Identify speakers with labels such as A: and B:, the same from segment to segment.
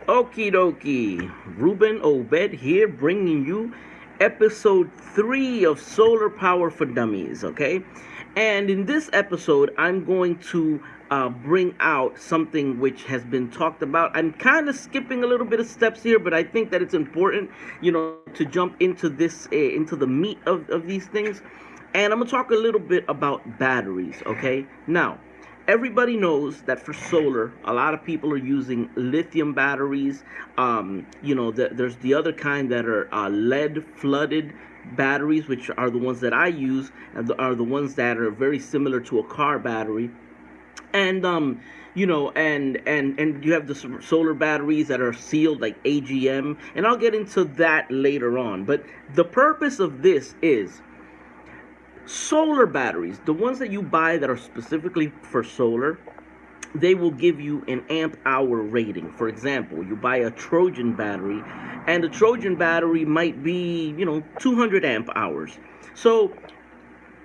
A: Okie dokie, Ruben Obed here, bringing you episode 3 of Solar Power for Dummies, okay? And in this episode, I'm going to bring out something which has been talked about. I'm kind of skipping a little bit of steps here, but I think that it's important, to jump into this, into the meat of these things. And I'm going to talk a little bit about batteries, okay? Now, everybody knows that for solar, a lot of people are using lithium batteries. There's the other kind that are lead flooded batteries, which are the ones that I use, and are the ones that are very similar to a car battery. And and you have the solar batteries that are sealed like AGM, and I'll get into that later on. But the purpose of this is solar batteries, the ones that you buy that are specifically for solar, they will give you an amp hour rating. For example, you buy a Trojan battery, and the Trojan battery might be, 200 amp hours. So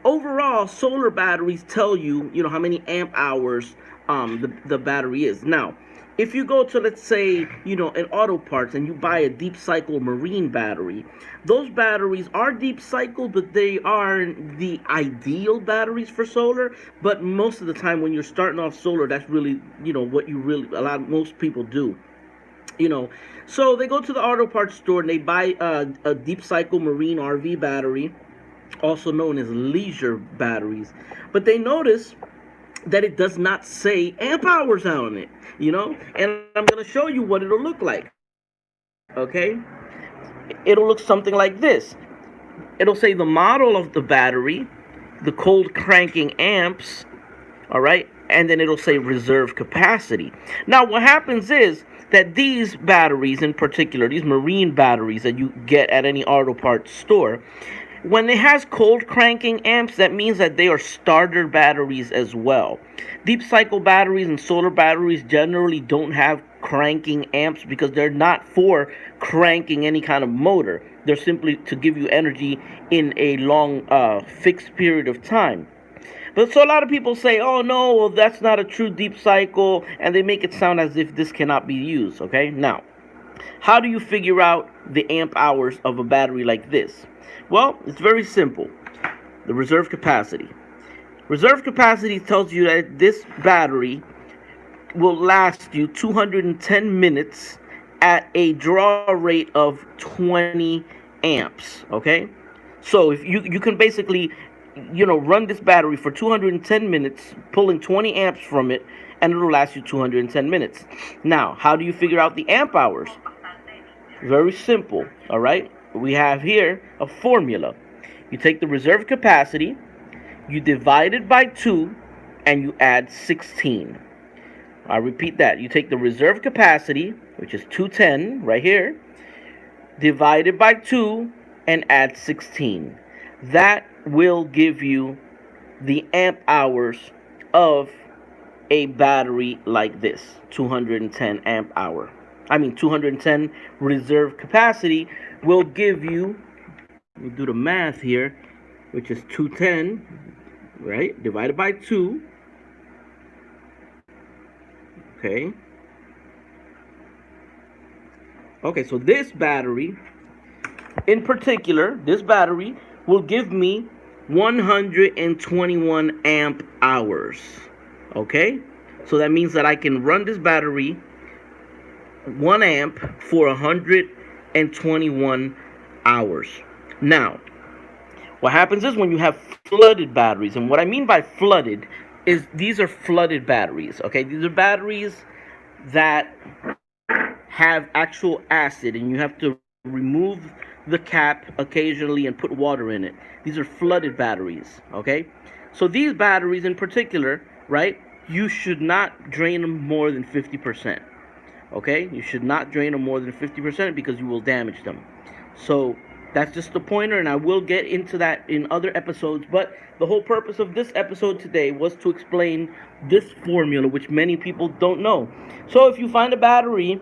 A: overall, solar batteries tell you, how many amp hours the battery is. Now, if you go to, let's say, an auto parts and you buy a deep cycle marine battery, those batteries are deep cycle, but they aren't the ideal batteries for solar. But most of the time when you're starting off solar, that's really, what most people do. So they go to the auto parts store and they buy a deep cycle marine RV battery, also known as leisure batteries. But they notice that it does not say amp hours on it, and I'm going to show you what it'll look like. Okay, it'll look something like this. It'll say the model of the battery, the cold cranking amps, all right, and then it'll say reserve capacity. Now what happens is that these batteries in particular, these marine batteries that you get at any auto parts store, when it has cold cranking amps, that means that they are starter batteries as well. Deep cycle batteries and solar batteries generally don't have cranking amps because they're not for cranking any kind of motor. They're simply to give you energy in a long fixed period of time. But so a lot of people say, oh no, well, that's not a true deep cycle, and they make it sound as if this cannot be used, okay? Now, how do you figure out the amp hours of a battery like this? Well, it's very simple. The reserve capacity. Reserve capacity tells you that this battery will last you 210 minutes at a draw rate of 20 amps, okay? So if you can basically, run this battery for 210 minutes, pulling 20 amps from it, and it'll last you 210 minutes. Now, how do you figure out the amp hours? Very simple, all right? We have here a formula. You take the reserve capacity, you divide it by 2, and you add 16. I'll repeat that. You take the reserve capacity, which is 210 right here, divide it by 2, and add 16. That will give you the amp hours of a battery like this, 210 amp hour. 210 reserve capacity will give you, we do the math here, which is 210, right, divided by 2, okay. Okay, so this battery, in particular, this battery will give me 121 amp hours, okay. So that means that I can run this battery 1 amp for 121 hours. Now, what happens is when you have flooded batteries, and what I mean by flooded is these are flooded batteries, okay? These are batteries that have actual acid, and you have to remove the cap occasionally and put water in it. These are flooded batteries, okay? So these batteries in particular, right, you should not drain them more than 50%. Okay, you should not drain them more than 50% because you will damage them. So that's just the pointer, and I will get into that in other episodes. But the whole purpose of this episode today was to explain this formula, which many people don't know. So if you find a battery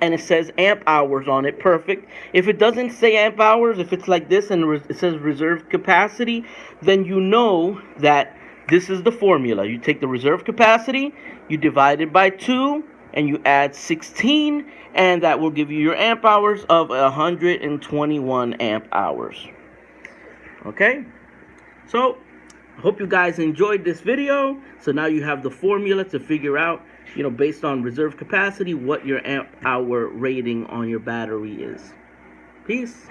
A: and it says amp hours on it, perfect. If it doesn't say amp hours, if it's like this and it says reserve capacity, then you know that this is the formula. You take the reserve capacity, you divide it by 2, and you add 16, and that will give you your amp hours of 121 amp hours. Okay, so I hope you guys enjoyed this video. So now you have the formula to figure out, based on reserve capacity, what your amp hour rating on your battery is. Peace.